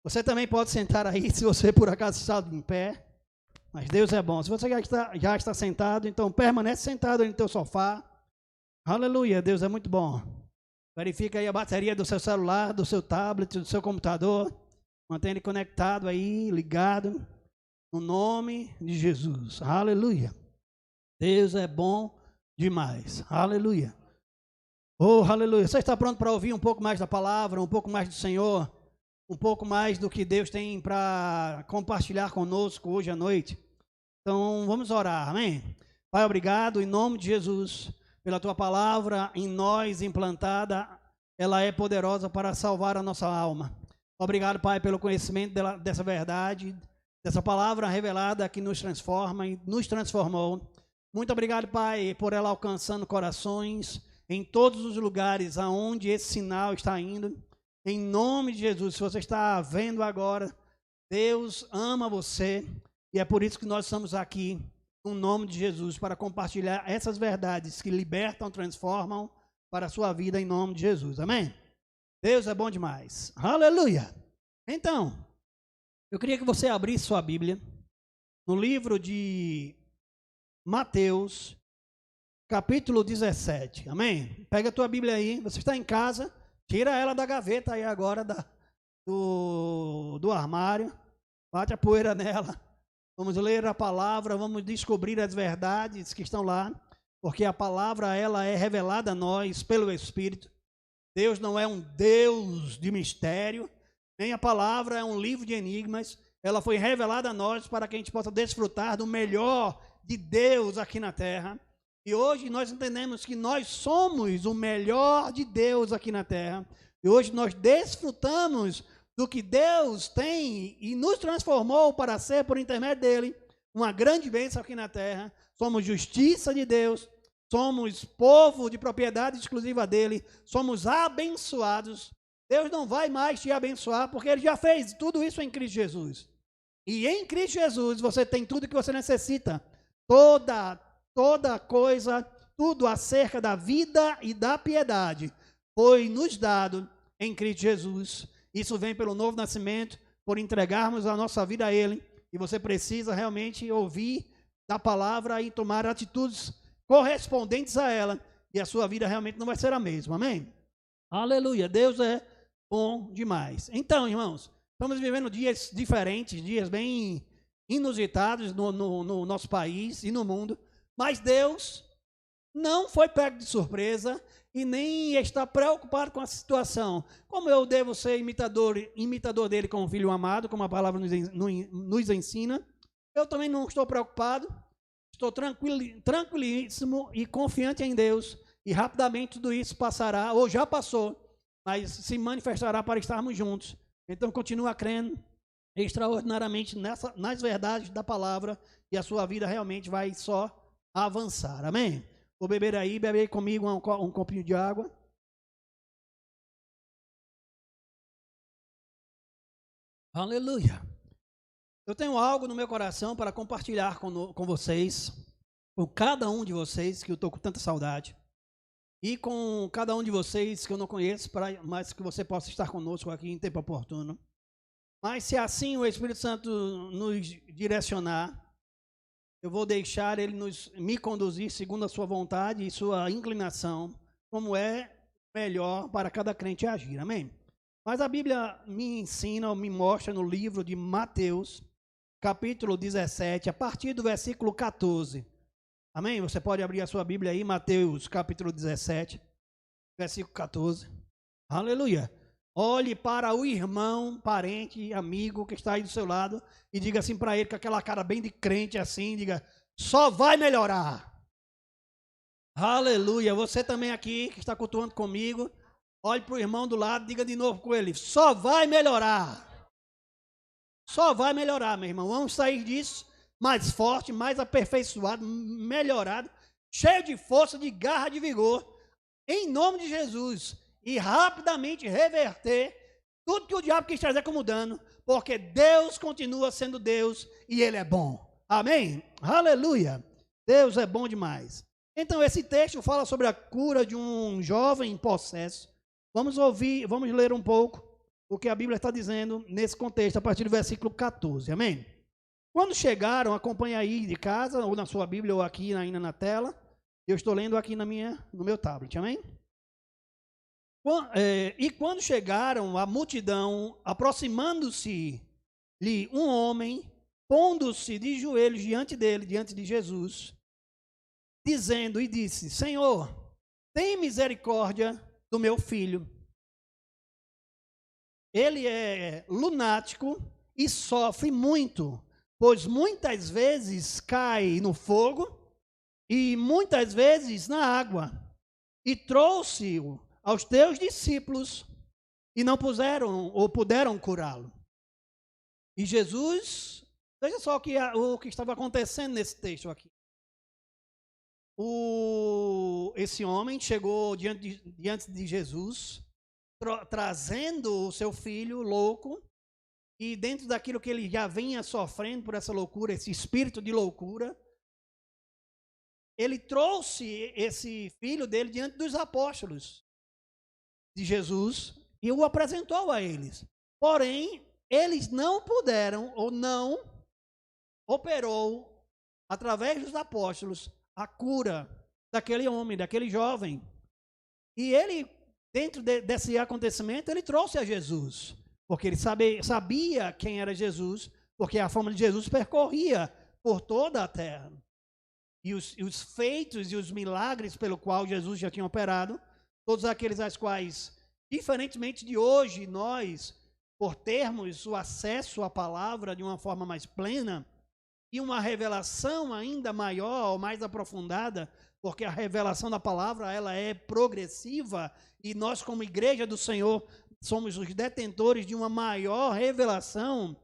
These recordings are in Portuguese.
Você também pode sentar aí, se você por acaso está em pé. Mas Deus é bom. Se você já está sentado, então permanece sentado aí no teu sofá. Aleluia, Deus é muito bom. Verifica aí a bateria do seu celular, do seu tablet, do seu computador. Mantenha ele conectado aí, ligado. No nome de Jesus. Aleluia. Deus é bom demais. Aleluia. Oh, aleluia. Você está pronto para ouvir um pouco mais da palavra, um pouco mais do Senhor? Um pouco mais do que Deus tem para compartilhar conosco hoje à noite? Então, vamos orar, amém? Pai, obrigado em nome de Jesus, pela Tua palavra em nós implantada, ela é poderosa para salvar a nossa alma. Obrigado, Pai, pelo conhecimento dessa verdade, dessa palavra revelada que nos transforma e nos transformou. Muito obrigado, Pai, por ela alcançando corações em todos os lugares aonde esse sinal está indo. Em nome de Jesus, se você está vendo agora, Deus ama você e é por isso que nós estamos aqui, no nome de Jesus, para compartilhar essas verdades que libertam, transformam para a sua vida em nome de Jesus, amém? Deus é bom demais, aleluia! Então, eu queria que você abrisse sua Bíblia no livro de Mateus, capítulo 17, amém? Pega a tua Bíblia aí, você está em casa, tira ela da gaveta aí agora, do armário, bate a poeira nela, vamos ler a palavra, vamos descobrir as verdades que estão lá, porque a palavra ela é revelada a nós pelo Espírito. Deus não é um Deus de mistério, nem a palavra é um livro de enigmas, ela foi revelada a nós para que a gente possa desfrutar do melhor de Deus aqui na terra. E hoje nós entendemos que nós somos o melhor de Deus aqui na terra. E hoje nós desfrutamos do que Deus tem e nos transformou para ser, por intermédio dele, uma grande bênção aqui na terra. Somos justiça de Deus, somos povo de propriedade exclusiva dele, somos abençoados. Deus não vai mais te abençoar porque ele já fez tudo isso em Cristo Jesus. E em Cristo Jesus você tem tudo que você necessita. Toda coisa, tudo acerca da vida e da piedade foi nos dado em Cristo Jesus. Isso vem pelo novo nascimento, por entregarmos a nossa vida a Ele. E você precisa realmente ouvir da palavra e tomar atitudes correspondentes a ela. E a sua vida realmente não vai ser a mesma, amém? Aleluia, Deus é bom demais. Então, irmãos, estamos vivendo dias diferentes, dias bem inusitados no nosso país e no mundo. Mas Deus não foi pego de surpresa e nem está preocupado com a situação. Como eu devo ser imitador dele como filho amado, como a palavra nos ensina, eu também não estou preocupado, estou tranquilíssimo e confiante em Deus. E rapidamente tudo isso passará, ou já passou, mas se manifestará para estarmos juntos. Então continua crendo extraordinariamente nas verdades da palavra e a sua vida realmente vai só avançar, amém? Vou beber aí, bebe aí comigo um copinho de água. Aleluia. Eu tenho algo no meu coração para compartilhar com vocês, com cada um de vocês, que eu estou com tanta saudade, e com cada um de vocês que eu não conheço, mas que você possa estar conosco aqui em tempo oportuno. Mas se assim o Espírito Santo nos direcionar, eu vou deixar ele me conduzir segundo a sua vontade e sua inclinação, como é melhor para cada crente agir, amém? Mas a Bíblia me ensina, me mostra no livro de Mateus, capítulo 17, a partir do versículo 14, amém? Você pode abrir a sua Bíblia aí, Mateus, capítulo 17, versículo 14, aleluia. Olhe para o irmão, parente, amigo que está aí do seu lado e diga assim para ele, com aquela cara bem de crente assim, diga, só vai melhorar. Aleluia. Você também aqui que está cultuando comigo, olhe para o irmão do lado, diga de novo com ele, só vai melhorar. Só vai melhorar, meu irmão. Vamos sair disso mais forte, mais aperfeiçoado, melhorado, cheio de força, de garra, de vigor, em nome de Jesus. E rapidamente reverter tudo que o diabo quis trazer como dano, porque Deus continua sendo Deus e Ele é bom. Amém? Aleluia! Deus é bom demais. Então esse texto fala sobre a cura de um jovem possesso. Vamos ler um pouco o que a Bíblia está dizendo nesse contexto, a partir do versículo 14, amém? Quando chegaram, acompanha aí de casa, ou na sua Bíblia, ou aqui ainda na tela, eu estou lendo aqui no meu tablet, amém? E quando chegaram, a multidão, aproximando-se-lhe um homem, pondo-se de joelhos diante dele, diante de Jesus, dizendo e disse: Senhor, tem misericórdia do meu filho. Ele é lunático e sofre muito, pois muitas vezes cai no fogo e muitas vezes na água. E trouxe-o aos teus discípulos e não puderam curá-lo. E Jesus, veja só o que estava acontecendo nesse texto aqui. Esse homem chegou diante de Jesus, trazendo o seu filho louco, e dentro daquilo que ele já vinha sofrendo por essa loucura, esse espírito de loucura, ele trouxe esse filho dele diante dos apóstolos de Jesus e o apresentou a eles. Porém, eles não puderam ou não operou através dos apóstolos a cura daquele homem, daquele jovem. E ele, dentro desse acontecimento, ele trouxe a Jesus, porque ele sabia quem era Jesus, porque a fama de Jesus percorria por toda a terra. E os feitos e os milagres pelo qual Jesus já tinha operado, todos aqueles aos quais, diferentemente de hoje, nós, por termos o acesso à palavra de uma forma mais plena, e uma revelação ainda maior, mais aprofundada, porque a revelação da palavra, ela é progressiva, e nós, como igreja do Senhor, somos os detentores de uma maior revelação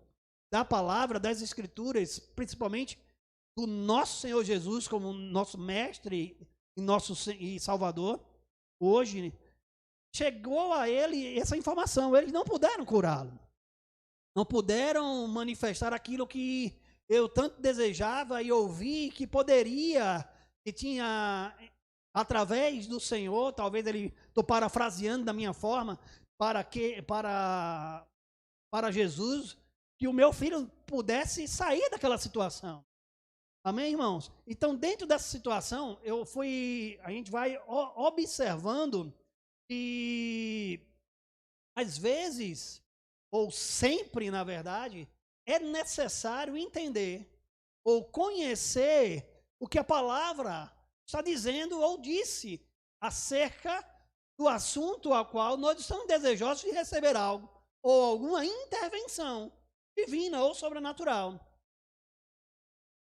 da palavra, das Escrituras, principalmente do nosso Senhor Jesus como nosso mestre e Salvador. Hoje, chegou a ele essa informação, eles não puderam curá-lo, não puderam manifestar aquilo que eu tanto desejava e ouvi que poderia, que tinha, através do Senhor, talvez estou parafraseando da minha forma, para Jesus, que o meu filho pudesse sair daquela situação. Amém, irmãos? Então, dentro dessa situação, a gente vai observando que, às vezes, ou sempre, na verdade, é necessário entender ou conhecer o que a palavra está dizendo ou disse acerca do assunto ao qual nós estamos desejosos de receber algo ou alguma intervenção divina ou sobrenatural.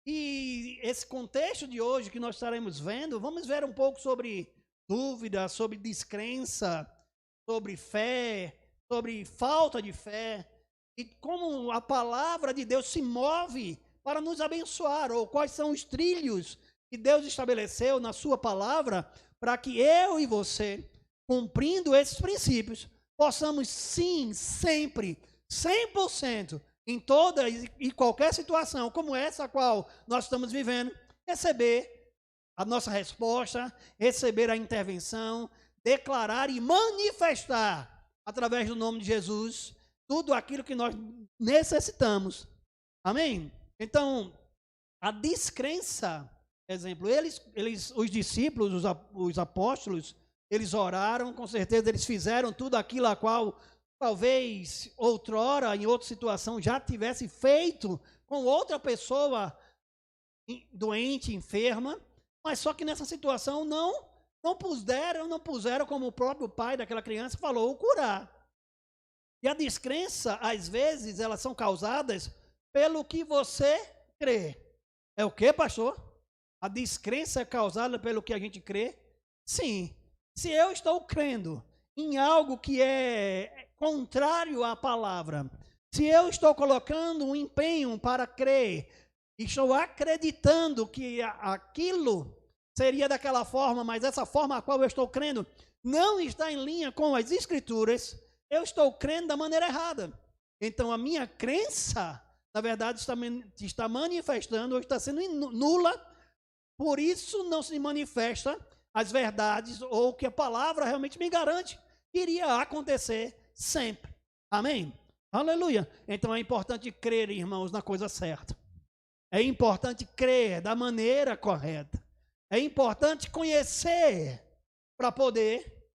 E esse contexto de hoje que nós estaremos vendo, vamos ver um pouco sobre dúvida, sobre descrença, sobre fé, sobre falta de fé, e como a palavra de Deus se move para nos abençoar, ou quais são os trilhos que Deus estabeleceu na sua palavra, para que eu e você, cumprindo esses princípios, possamos sim, sempre, 100%, em toda e qualquer situação, como essa a qual nós estamos vivendo, receber a nossa resposta, receber a intervenção, declarar e manifestar, através do nome de Jesus, tudo aquilo que nós necessitamos. Amém? Então, a descrença, exemplo, os discípulos, os apóstolos, eles oraram, com certeza eles fizeram tudo aquilo a qual talvez outrora, em outra situação, já tivesse feito com outra pessoa doente, enferma, mas só que nessa situação não puseram como o próprio pai daquela criança falou, curar. E a descrença, às vezes, elas são causadas pelo que você crê. É o que, pastor? A descrença é causada pelo que a gente crê? Sim. Se eu estou crendo em algo que é contrário à palavra, se eu estou colocando um empenho para crer, estou acreditando que aquilo seria daquela forma, mas essa forma a qual eu estou crendo não está em linha com as Escrituras, eu estou crendo da maneira errada. Então a minha crença, na verdade, está manifestando ou está sendo nula, por isso não se manifesta as verdades ou que a palavra realmente me garante que iria acontecer sempre. Amém? Aleluia. Então é importante crer, irmãos, na coisa certa. É importante crer da maneira correta. É importante conhecer para poder,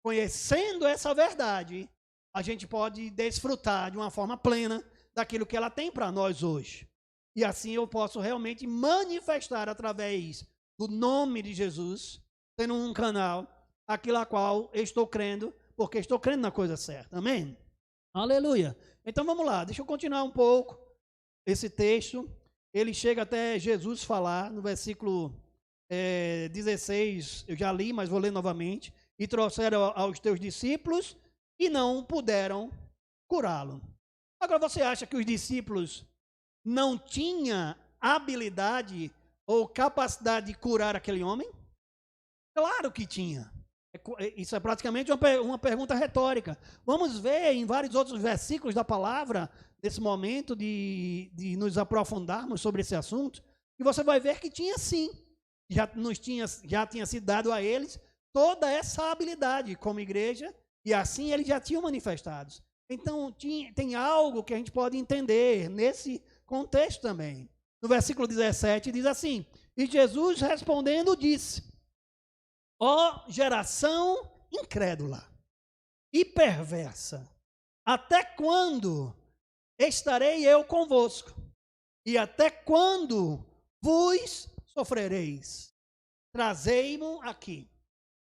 conhecendo essa verdade, a gente pode desfrutar de uma forma plena daquilo que ela tem para nós hoje. E assim eu posso realmente manifestar através do nome de Jesus, tendo um canal, aquilo a qual eu estou crendo, porque estou crendo na coisa certa. Amém? Aleluia. Então vamos lá, deixa eu continuar um pouco esse texto. Ele chega até Jesus falar no versículo 16, eu já li, mas vou ler novamente. E trouxeram aos teus discípulos e não puderam curá-lo. Agora você acha que os discípulos não tinham habilidade ou capacidade de curar aquele homem? Claro que tinha. Isso é praticamente uma pergunta retórica. Vamos ver em vários outros versículos da palavra, nesse momento de nos aprofundarmos sobre esse assunto, e você vai ver que tinha sim. Já tinha sido dado a eles toda essa habilidade como igreja, e assim eles já tinham manifestados. Então tem algo que a gente pode entender nesse contexto também. No versículo 17 diz assim: e Jesus respondendo disse: ó geração incrédula e perversa, até quando estarei eu convosco? E até quando vos sofrereis? Trazei-mo aqui.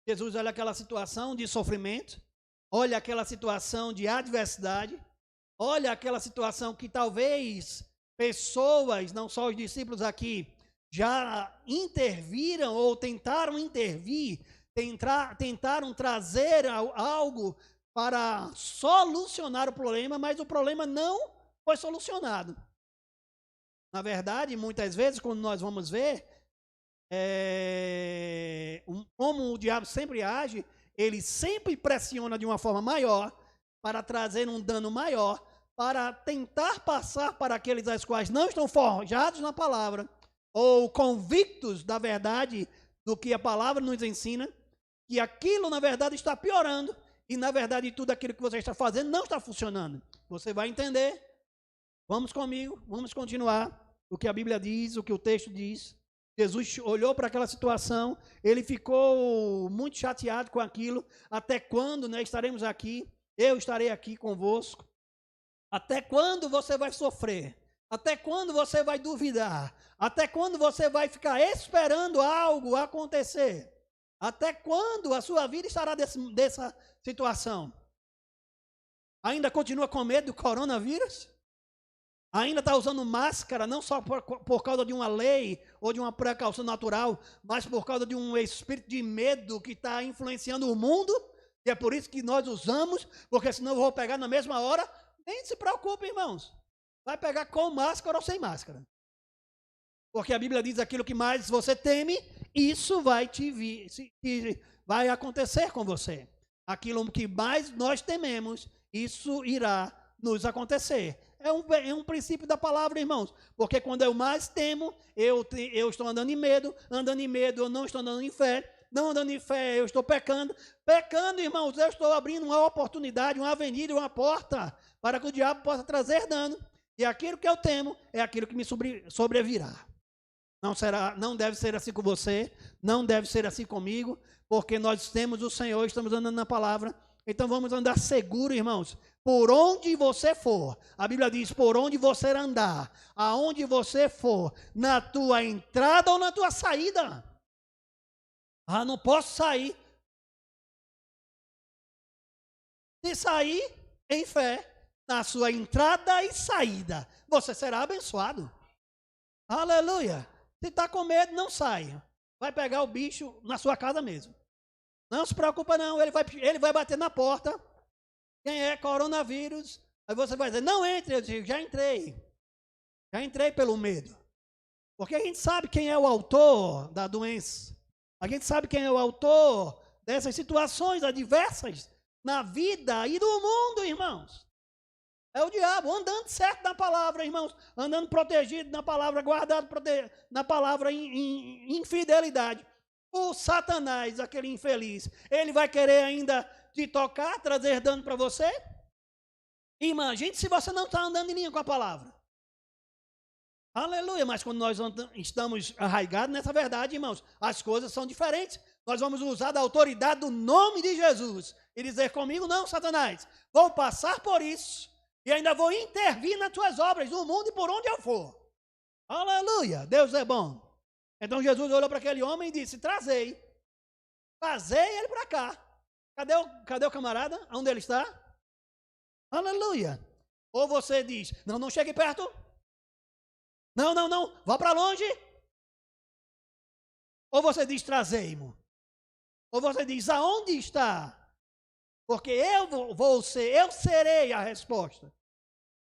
Jesus olha aquela situação de sofrimento, olha aquela situação de adversidade, olha aquela situação que talvez pessoas, não só os discípulos aqui, já interviram ou tentaram intervir, tentaram trazer algo para solucionar o problema, mas o problema não foi solucionado. Na verdade, muitas vezes, quando nós vamos ver, como o diabo sempre age, ele sempre pressiona de uma forma maior para trazer um dano maior, para tentar passar para aqueles as quais não estão forjados na palavra, ou convictos da verdade do que a palavra nos ensina, que aquilo na verdade está piorando, e na verdade tudo aquilo que você está fazendo não está funcionando. Você vai entender. Vamos comigo, vamos continuar o que a Bíblia diz, o que o texto diz. Jesus olhou para aquela situação, ele ficou muito chateado com aquilo. Até quando, né, estaremos aqui? Eu estarei aqui convosco. Até quando você vai sofrer? Até quando você vai duvidar? Até quando você vai ficar esperando algo acontecer? Até quando a sua vida estará dessa situação? Ainda continua com medo do coronavírus? Ainda está usando máscara, não só por causa de uma lei ou de uma precaução natural, mas por causa de um espírito de medo que está influenciando o mundo? E é por isso que nós usamos, porque senão eu vou pegar na mesma hora. Nem se preocupe, irmãos. Vai pegar com máscara ou sem máscara. Porque a Bíblia diz: aquilo que mais você teme, isso vai vai acontecer com você. Aquilo que mais nós tememos, isso irá nos acontecer. É um princípio da palavra, irmãos. Porque quando eu mais temo, eu estou andando em medo eu não estou andando em fé. Não andando em fé, eu estou pecando. Pecando, irmãos, eu estou abrindo uma oportunidade, uma avenida, uma porta para que o diabo possa trazer dano. E aquilo que eu temo é aquilo que me sobrevirá. Não deve ser assim com você, não deve ser assim comigo, porque nós temos o Senhor, estamos andando na palavra. Então vamos andar seguro, irmãos. Por onde você for, a Bíblia diz: por onde você andar, aonde você for, na tua entrada ou na tua saída. Ah, não posso sair. Se sair em fé, na sua entrada e saída, você será abençoado. Aleluia. Se está com medo, não saia. Vai pegar o bicho na sua casa mesmo. Não se preocupa não, ele vai bater na porta. Quem é? Coronavírus. Aí você vai dizer: não entre. Eu digo: já entrei. Já entrei pelo medo. Porque a gente sabe quem é o autor da doença. A gente sabe quem é o autor dessas situações adversas na vida e no mundo, irmãos. É o diabo, andando certo na palavra, irmãos. Andando protegido na palavra, guardado na palavra em infidelidade. O Satanás, aquele infeliz, ele vai querer ainda te tocar, trazer dano para você? Imagine se você não está andando em linha com a palavra. Aleluia, mas quando nós estamos arraigados nessa verdade, irmãos, as coisas são diferentes. Nós vamos usar da autoridade do nome de Jesus e dizer comigo, não, Satanás, vou passar por isso e ainda vou intervir nas tuas obras, no mundo e por onde eu for. Aleluia, Deus é bom. Então Jesus olhou para aquele homem e disse, trazei ele para cá. Cadê o camarada? Onde ele está? Aleluia. Ou você diz, não chegue perto. Não, vá para longe. Ou você diz, trazei-mo. Ou você diz, aonde está? Porque eu serei a resposta.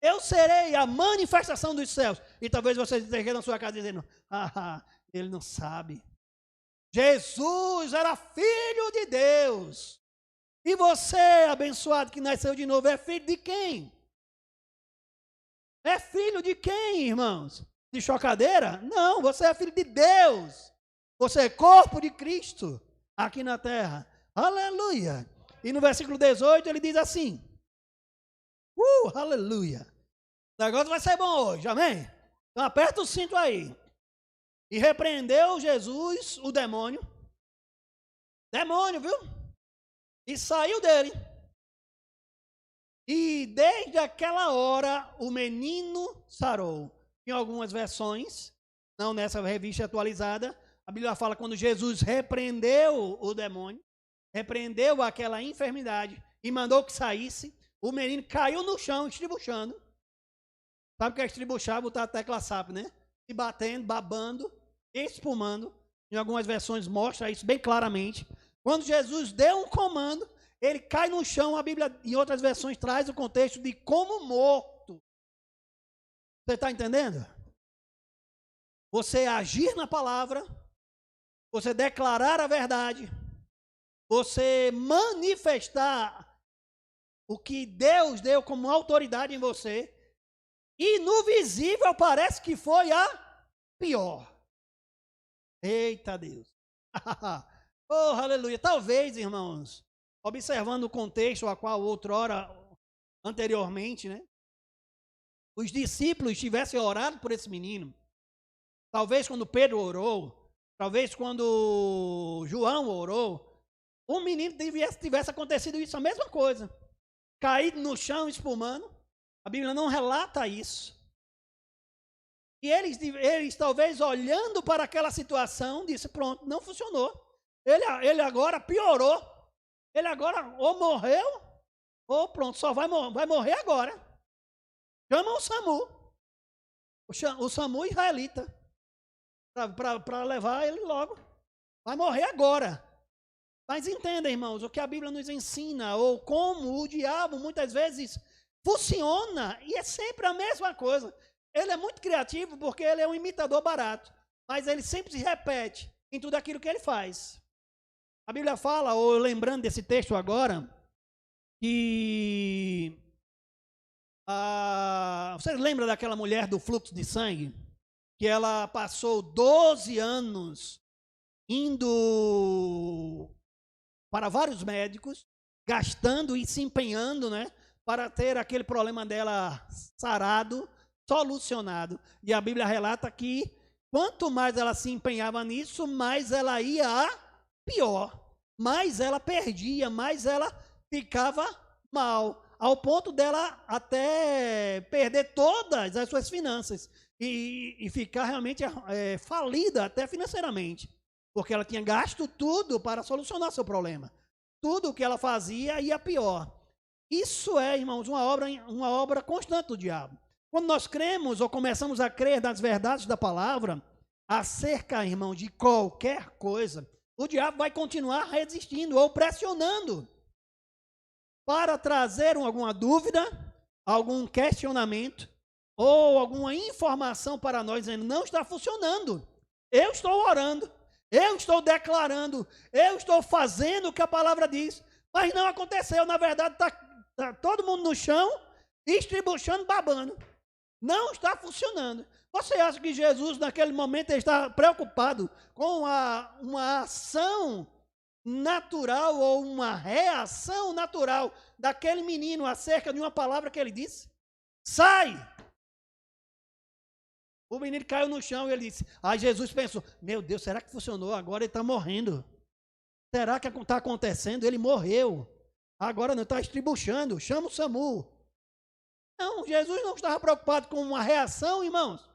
Eu serei a manifestação dos céus. E talvez você esteja na sua casa dizendo, ele não sabe. Jesus era filho de Deus. E você, abençoado que nasceu de novo, é filho de quem? É filho de quem, irmãos? De chocadeira? Não, você é filho de Deus. Você é corpo de Cristo aqui na terra. Aleluia. E no versículo 18 ele diz assim. Aleluia. O negócio vai ser bom hoje, amém? Então aperta o cinto aí. E repreendeu Jesus o demônio. Demônio, viu? E saiu dele. E desde aquela hora o menino sarou. Em algumas versões, não nessa revista atualizada, a Bíblia fala quando Jesus repreendeu o demônio, repreendeu aquela enfermidade e mandou que saísse, o menino caiu no chão, estribuchando. Sabe o que é estribuchar? Botar a tecla SAP, né? E batendo, babando, espumando. Em algumas versões mostra isso bem claramente. Quando Jesus deu um comando, ele cai no chão. A Bíblia, em outras versões, traz o contexto de como morto. Você está entendendo? Você agir na palavra, você declarar a verdade, você manifestar o que Deus deu como autoridade em você, e no visível parece que foi a pior. Eita Deus. Oh, aleluia. Talvez, irmãos, observando o contexto a qual outrora, anteriormente, né? Os discípulos tivessem orado por esse menino. Talvez quando Pedro orou, talvez quando João orou, o menino tivesse acontecido isso, a mesma coisa. Caído no chão, espumando. A Bíblia não relata isso. E eles talvez olhando para aquela situação, disse, pronto, não funcionou. Ele agora piorou. Ele agora ou morreu, ou pronto, só vai morrer agora. Chama o SAMU. O SAMU israelita. Para levar ele logo. Vai morrer agora. Mas entenda, irmãos, o que a Bíblia nos ensina, ou como o diabo muitas vezes funciona, e é sempre a mesma coisa. Ele é muito criativo porque ele é um imitador barato, mas ele sempre se repete em tudo aquilo que ele faz. A Bíblia fala, ou lembrando desse texto agora, que vocês lembram daquela mulher do fluxo de sangue? Que ela passou 12 anos indo para vários médicos, gastando e se empenhando, né, para ter aquele problema dela sarado, solucionado. E a Bíblia relata que quanto mais ela se empenhava nisso, mais ela ia a pior. Mais ela perdia, mais ela ficava mal. Ao ponto dela até perder todas as suas finanças. E ficar realmente falida até financeiramente. Porque ela tinha gasto tudo para solucionar seu problema. Tudo o que ela fazia ia pior. Isso é, irmãos, uma obra constante do diabo. Quando nós cremos ou começamos a crer nas verdades da palavra, acerca, irmão, de qualquer coisa, o diabo vai continuar resistindo ou pressionando para trazer alguma dúvida, algum questionamento ou alguma informação para nós, dizendo, não está funcionando. Eu estou orando, eu estou declarando, eu estou fazendo o que a palavra diz, mas não aconteceu. Na verdade, está todo mundo no chão, estribuchando, babando. Não está funcionando. Você acha que Jesus, naquele momento, está preocupado com uma ação natural ou uma reação natural daquele menino acerca de uma palavra que ele disse? Sai! O menino caiu no chão e ele disse, aí Jesus pensou, meu Deus, será que funcionou? Agora ele está morrendo. Será que está acontecendo? Ele morreu. Agora não está estribuchando, chama o SAMU. Não, Jesus não estava preocupado com uma reação, irmãos,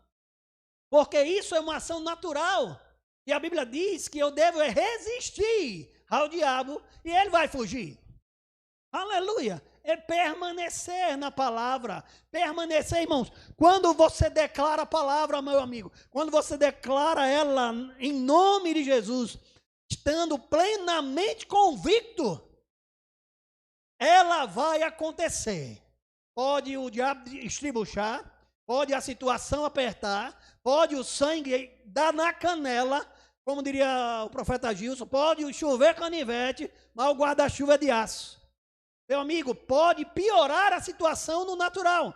porque isso é uma ação natural. E a Bíblia diz que eu devo resistir ao diabo e ele vai fugir. Aleluia! É permanecer na palavra. Permanecer, irmãos. Quando você declara a palavra, meu amigo, quando você declara ela em nome de Jesus, estando plenamente convicto, ela vai acontecer. Pode o diabo estribuchar, pode a situação apertar, pode o sangue dar na canela, como diria o profeta Gilson, pode chover canivete, mas o guarda-chuva é de aço. Meu amigo, pode piorar a situação no natural,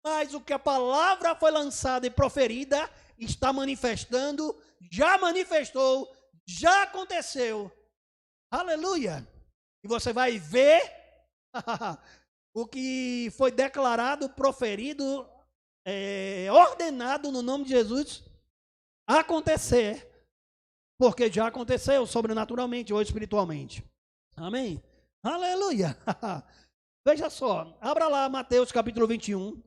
mas o que a palavra foi lançada e proferida está manifestando, já manifestou, já aconteceu. Aleluia! E você vai ver o que foi declarado, proferido, ordenado no nome de Jesus acontecer, porque já aconteceu sobrenaturalmente ou espiritualmente. Amém? Aleluia! Veja só, abra lá Mateus capítulo 21,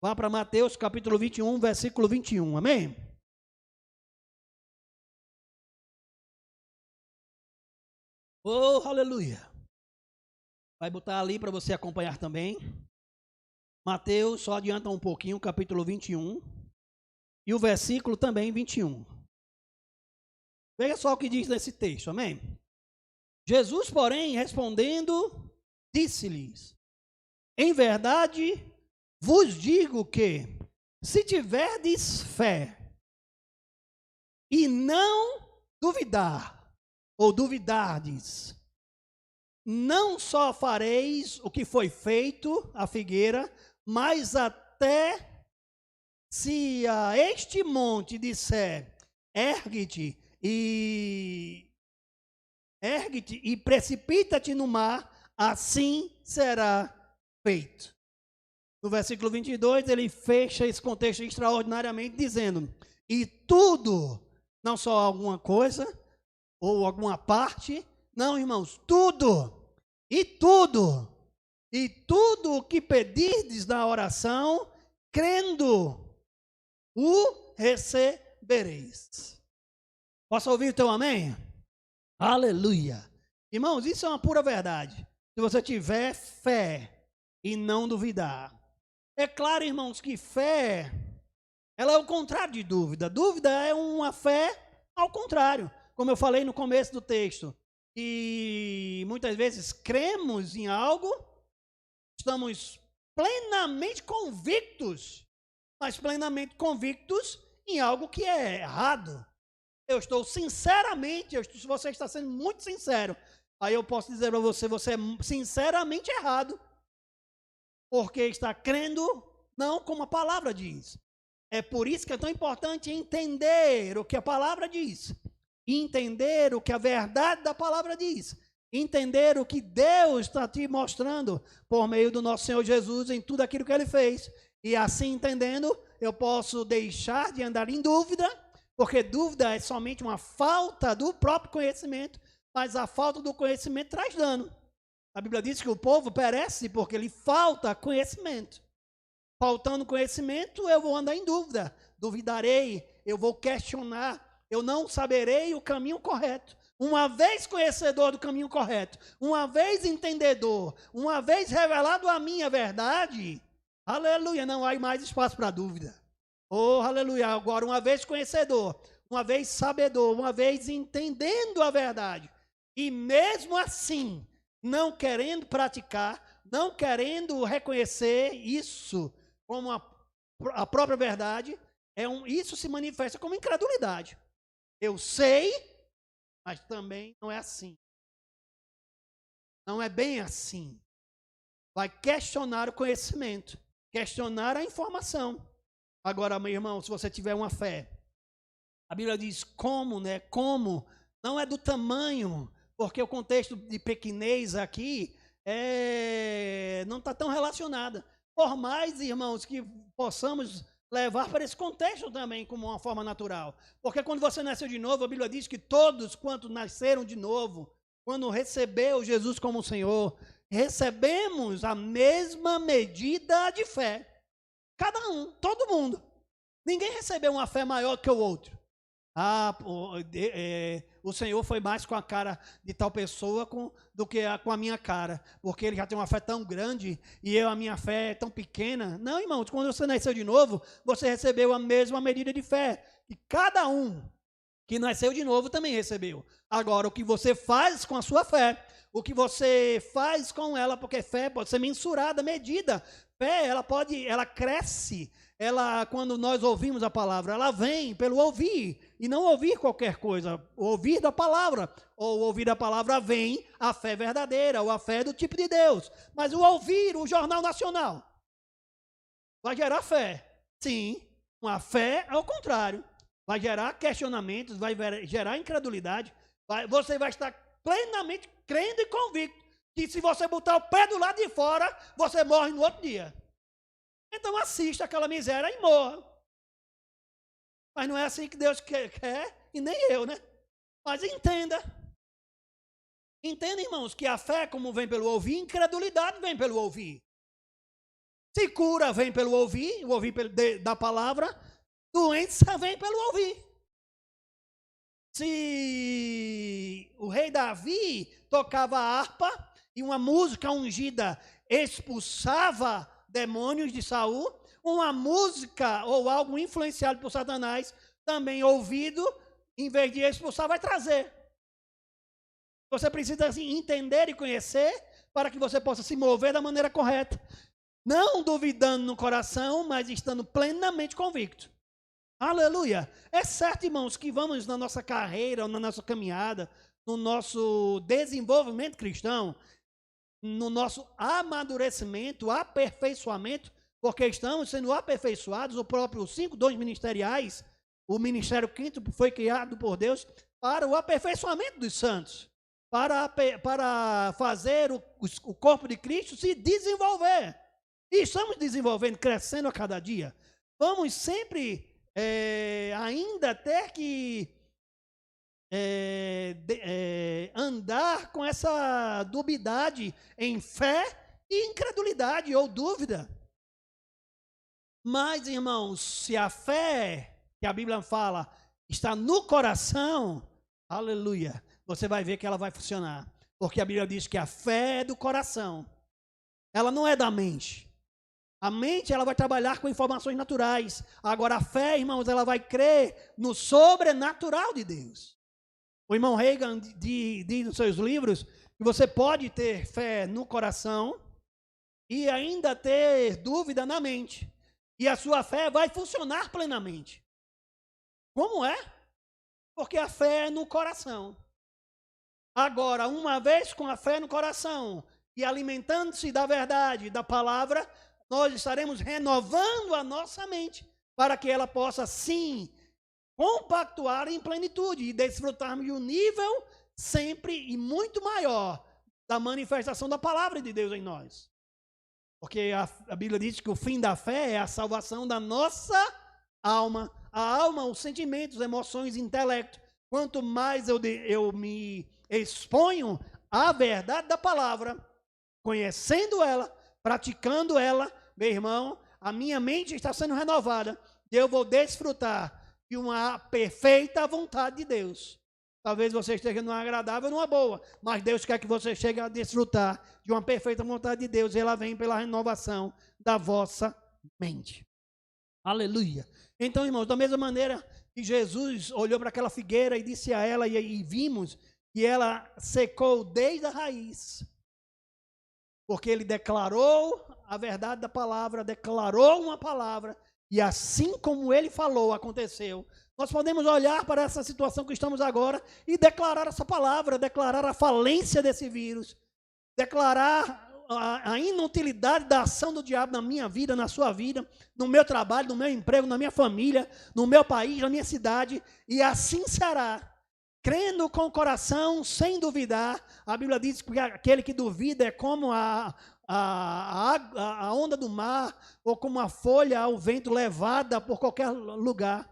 vá para Mateus capítulo 21, versículo 21, amém? Oh, aleluia! Vai botar ali para você acompanhar também. Mateus, só adianta um pouquinho, capítulo 21, e o versículo também 21. Veja só o que diz nesse texto, amém? Jesus, porém, respondendo, disse-lhes, em verdade vos digo que, se tiverdes fé e não duvidar, ou duvidardes, não só fareis o que foi feito à figueira, mas até se a este monte disser, ergue-te e precipita-te no mar, assim será feito. No versículo 22, ele fecha esse contexto extraordinariamente dizendo, e tudo, não só alguma coisa, ou alguma parte, não, irmãos, tudo o que pedirdes na oração, crendo, o recebereis. Posso ouvir o teu amém? Aleluia. Irmãos, isso é uma pura verdade. Se você tiver fé e não duvidar. É claro, irmãos, que fé, ela é o contrário de dúvida. Dúvida é uma fé ao contrário. Como eu falei no começo do texto. E muitas vezes cremos em algo, estamos plenamente convictos, mas plenamente convictos em algo que é errado. Eu estou sinceramente, se você está sendo muito sincero, aí eu posso dizer para você, você é sinceramente errado, porque está crendo não como a palavra diz. É por isso que é tão importante entender o que a palavra diz, entender o que a verdade da palavra diz, entender o que Deus está te mostrando por meio do nosso Senhor Jesus em tudo aquilo que Ele fez. E assim entendendo, eu posso deixar de andar em dúvida, porque dúvida é somente uma falta do próprio conhecimento, mas a falta do conhecimento traz dano. A Bíblia diz que o povo perece porque lhe falta conhecimento. Faltando conhecimento, eu vou andar em dúvida, duvidarei, eu vou questionar, eu não saberei o caminho correto. Uma vez conhecedor do caminho correto, uma vez entendedor, uma vez revelado a minha verdade, aleluia, não há mais espaço para dúvida. Oh, aleluia, agora uma vez conhecedor, uma vez sabedor, uma vez entendendo a verdade, e mesmo assim, não querendo praticar, não querendo reconhecer isso como a própria verdade, isso se manifesta como incredulidade. Eu sei, mas também não é assim. Não é bem assim. Vai questionar o conhecimento, questionar a informação. Agora, meu irmão, se você tiver uma fé, a Bíblia diz como, né? Como não é do tamanho porque o contexto de pequenez aqui não está tão relacionada. Por mais, irmãos, que possamos levar para esse contexto também como uma forma natural. Porque quando você nasceu de novo, a Bíblia diz que todos quantos nasceram de novo, quando recebeu Jesus como Senhor, recebemos a mesma medida de fé. Cada um, todo mundo. Ninguém recebeu uma fé maior que o outro. O Senhor foi mais com a cara de tal pessoa do que com a minha cara, porque ele já tem uma fé tão grande e a minha fé é tão pequena. Não, irmãos, quando você nasceu de novo, você recebeu a mesma medida de fé. E cada um que nasceu de novo também recebeu. Agora, o que você faz com a sua fé, o que você faz com ela, porque fé pode ser mensurada, medida. Fé, ela cresce. Quando nós ouvimos a palavra, ela vem pelo ouvir, e não ouvir qualquer coisa, ouvir da palavra, ou ouvir da palavra vem a fé verdadeira, ou a fé do tipo de Deus, mas o ouvir, o Jornal Nacional, vai gerar fé, sim, uma fé ao contrário, vai gerar questionamentos, vai gerar incredulidade, você vai estar plenamente crendo e convicto, que se você botar o pé do lado de fora, você morre no outro dia. Então assista aquela miséria e morra. Mas não é assim que Deus quer, e nem eu, né? Mas entenda. Entenda, irmãos, que a fé, como vem pelo ouvir, incredulidade vem pelo ouvir. Se cura vem pelo ouvir, o ouvir da palavra, doença vem pelo ouvir. Se o rei Davi tocava a harpa e uma música ungida expulsava demônios de Saul, uma música ou algo influenciado por Satanás, também ouvido, em vez de expulsar, vai trazer. Você precisa assim, entender e conhecer para que você possa se mover da maneira correta. Não duvidando no coração, mas estando plenamente convicto. Aleluia! É certo, irmãos, que vamos na nossa carreira, na nossa caminhada, no nosso desenvolvimento cristão, no nosso amadurecimento, aperfeiçoamento, porque estamos sendo aperfeiçoados, o próprio 5 dons ministeriais, o ministério quinto foi criado por Deus para o aperfeiçoamento dos santos, para fazer o corpo de Cristo se desenvolver. E estamos desenvolvendo, crescendo a cada dia. Vamos sempre ainda ter que andar com essa dubiedade em fé e incredulidade ou dúvida. Mas, irmãos, se a fé que a Bíblia fala está no coração, aleluia, você vai ver que ela vai funcionar. Porque a Bíblia diz que a fé é do coração, ela não é da mente. A mente, ela vai trabalhar com informações naturais. Agora, a fé, irmãos, ela vai crer no sobrenatural de Deus. O irmão Reagan diz nos seus livros que você pode ter fé no coração e ainda ter dúvida na mente. E a sua fé vai funcionar plenamente. Como é? Porque a fé é no coração. Agora, uma vez com a fé no coração e alimentando-se da verdade, da palavra, nós estaremos renovando a nossa mente para que ela possa, sim, compactuar em plenitude e desfrutarmos de um nível sempre e muito maior da manifestação da palavra de Deus em nós. Porque a Bíblia diz que o fim da fé é a salvação da nossa alma. A alma, os sentimentos, emoções, intelecto. Quanto mais eu me exponho à verdade da palavra, conhecendo ela, praticando ela, meu irmão, a minha mente está sendo renovada. E eu vou desfrutar de uma perfeita vontade de Deus. Talvez você esteja numa agradável ou numa boa, mas Deus quer que você chegue a desfrutar de uma perfeita vontade de Deus, e ela vem pela renovação da vossa mente. Aleluia. Então, irmãos, da mesma maneira que Jesus olhou para aquela figueira e disse a ela, e vimos que ela secou desde a raiz, porque ele declarou a verdade da palavra, declarou uma palavra, e assim como ele falou, aconteceu. Nós podemos olhar para essa situação que estamos agora e declarar essa palavra, declarar a falência desse vírus, declarar a inutilidade da ação do diabo na minha vida, na sua vida, no meu trabalho, no meu emprego, na minha família, no meu país, na minha cidade, e assim será. crendo com o coração, sem duvidar. A Bíblia diz que aquele que duvida é como a onda do mar, ou como a folha ao vento levada por qualquer lugar.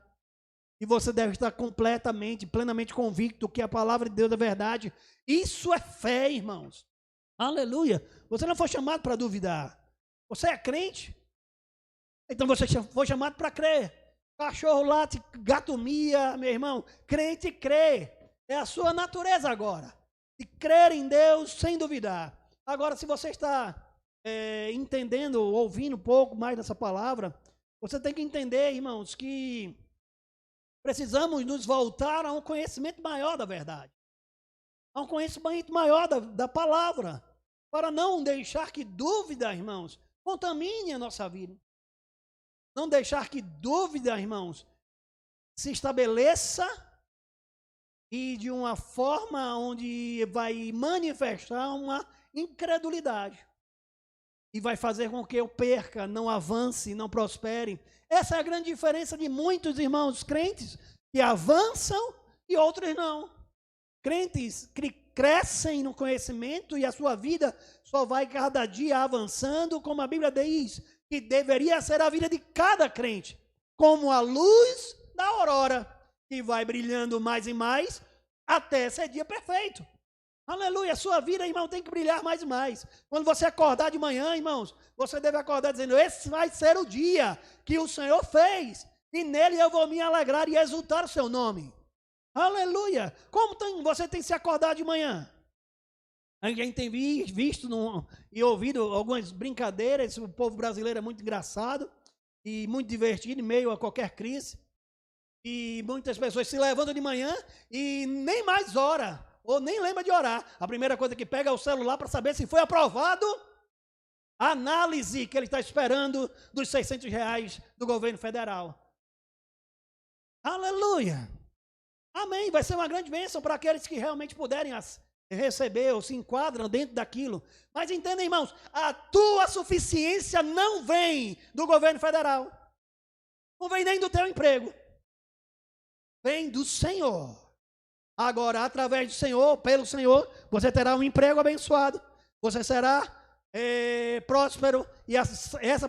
E você deve estar completamente, plenamente convicto que a palavra de Deus é verdade. Isso é fé, irmãos. Aleluia. Você não foi chamado para duvidar. Você é crente. Então você foi chamado para crer. Cachorro late, gato mia, meu irmão. Crente crê. É a sua natureza agora. De crer em Deus sem duvidar. Agora, se você está entendendo, ouvindo um pouco mais dessa palavra, você tem que entender, irmãos, que precisamos nos voltar a um conhecimento maior da verdade. A um conhecimento maior da palavra. Para não deixar que dúvida, irmãos, contamine a nossa vida. Não deixar que dúvida, irmãos, se estabeleça e de uma forma onde vai manifestar uma incredulidade. E vai fazer com que eu perca, não avance, não prospere. Essa é a grande diferença de muitos irmãos crentes que avançam e outros não. Crentes que crescem no conhecimento e a sua vida só vai cada dia avançando, como a Bíblia diz, que deveria ser a vida de cada crente, como a luz da aurora, que vai brilhando mais e mais até ser dia perfeito. Aleluia, a sua vida, irmão, tem que brilhar mais e mais. Quando você acordar de manhã, irmãos, você deve acordar dizendo, esse vai ser o dia que o Senhor fez, e nele eu vou me alegrar e exultar o seu nome. Aleluia. Como você tem se acordado de manhã? A gente tem visto e ouvido algumas brincadeiras, o povo brasileiro é muito engraçado e muito divertido em meio a qualquer crise. E muitas pessoas se levantam de manhã e nem mais ora, ou nem lembra de orar. A primeira coisa que pega é o celular para saber se foi aprovado a análise que ele está esperando dos R$600 do governo federal. Aleluia! Amém! Vai ser uma grande bênção para aqueles que realmente puderem receber ou se enquadram dentro daquilo. Mas entendem, irmãos, a tua suficiência não vem do governo federal. Não vem nem do teu emprego. Vem do Senhor. Agora, através do Senhor, pelo Senhor, você terá um emprego abençoado. Você será próspero. E essa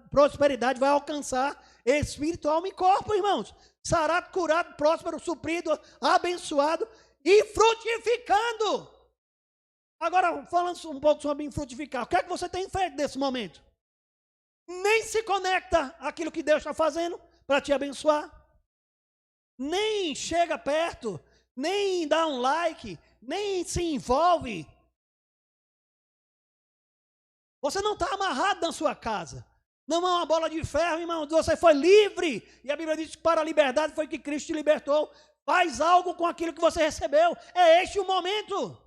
prosperidade vai alcançar espírito, alma e corpo, irmãos. Sarado, curado, próspero, suprido, abençoado e frutificando. Agora, falando um pouco sobre frutificar. O que é que você tem feito nesse momento? Nem se conecta àquilo que Deus está fazendo para te abençoar. Nem chega perto, nem dá um like, nem se envolve. Você não está amarrado na sua casa. Não é uma bola de ferro, irmão. Você foi livre. E a Bíblia diz que para a liberdade foi que Cristo te libertou. Faz algo com aquilo que você recebeu. É este o momento.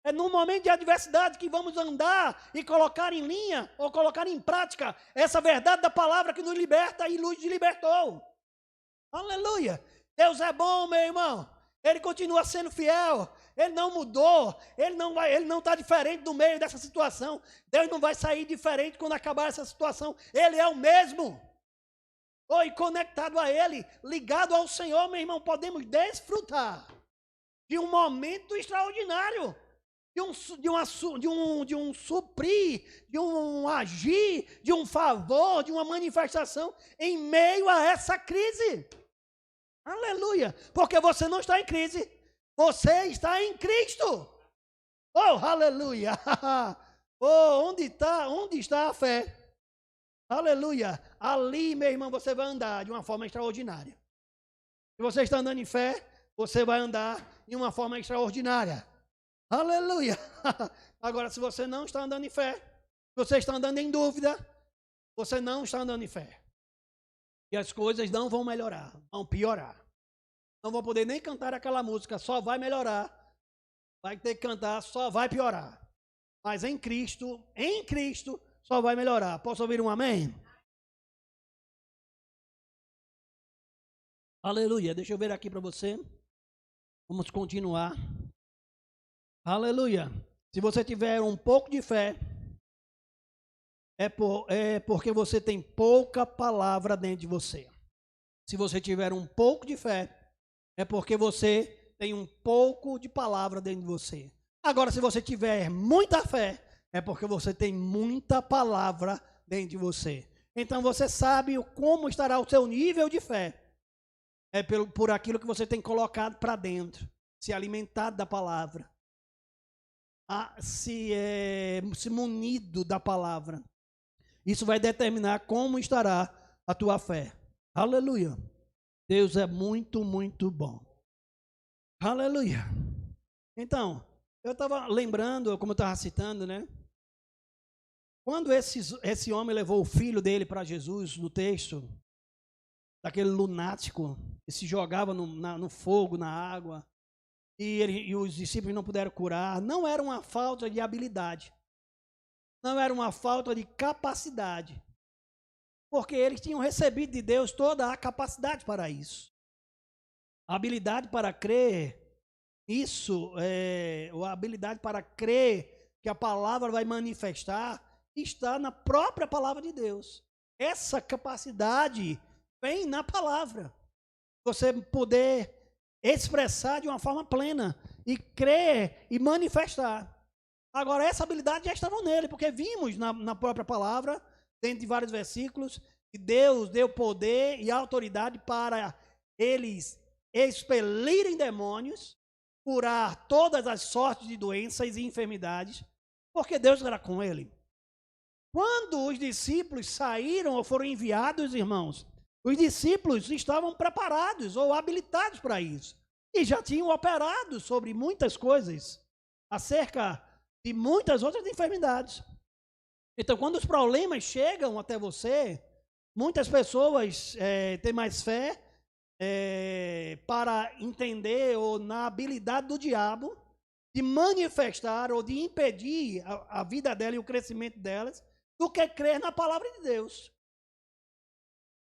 É no momento de adversidade que vamos andar e colocar em linha ou colocar em prática essa verdade da palavra que nos liberta e nos libertou. Aleluia! Deus é bom, meu irmão. Ele continua sendo fiel. Ele não mudou. Ele não está diferente no meio dessa situação. Deus não vai sair diferente quando acabar essa situação. Ele é o mesmo. Oi, conectado a Ele, ligado ao Senhor, meu irmão, podemos desfrutar de um momento extraordinário. De um suprir, de um agir, de um favor, de uma manifestação em meio a essa crise. Aleluia! Porque você não está em crise, você está em Cristo. Oh, aleluia! Oh, onde está a fé? Aleluia! Ali, meu irmão, você vai andar de uma forma extraordinária. Se você está andando em fé, você vai andar de uma forma extraordinária. Aleluia! Agora, se você não está andando em fé, se você está andando em dúvida, você não está andando em fé. E as coisas não vão melhorar, vão piorar. Não vão poder nem cantar aquela música, só vai melhorar. Vai ter que cantar, só vai piorar. Mas em Cristo, só vai melhorar. Posso ouvir um amém? Aleluia, deixa eu ver aqui para você. Vamos continuar. Aleluia. Se você tiver um pouco de fé, é porque você tem pouca palavra dentro de você. Se você tiver um pouco de fé, é porque você tem um pouco de palavra dentro de você. Agora, se você tiver muita fé, é porque você tem muita palavra dentro de você. Então você sabe como estará o seu nível de fé. É por aquilo que você tem colocado para dentro, se alimentado da palavra, se munido da palavra. Isso vai determinar como estará a tua fé. Aleluia. Deus é muito, muito bom. Aleluia. Então, eu estava lembrando, como eu estava citando, né? Quando esse homem levou o filho dele para Jesus, no texto, daquele lunático que se jogava no fogo, na água, e os discípulos não puderam curar, não era uma falta de habilidade, não era uma falta de capacidade, porque eles tinham recebido de Deus toda a capacidade para isso. A habilidade para crer, a habilidade para crer que a palavra vai manifestar, está na própria palavra de Deus. Essa capacidade vem na palavra. Você poder expressar de uma forma plena e crer e manifestar. Agora, essa habilidade já estava nele, porque vimos na própria palavra, dentro de vários versículos, que Deus deu poder e autoridade para eles expelirem demônios, curar todas as sortes de doenças e enfermidades, porque Deus era com ele. Quando os discípulos saíram ou foram enviados, irmãos, os discípulos estavam preparados ou habilitados para isso. E já tinham operado sobre muitas coisas, acerca de muitas outras enfermidades. Então, quando os problemas chegam até você, muitas pessoas têm mais fé para entender ou na habilidade do diabo de manifestar ou de impedir a vida dela e o crescimento delas, do que crer na palavra de Deus.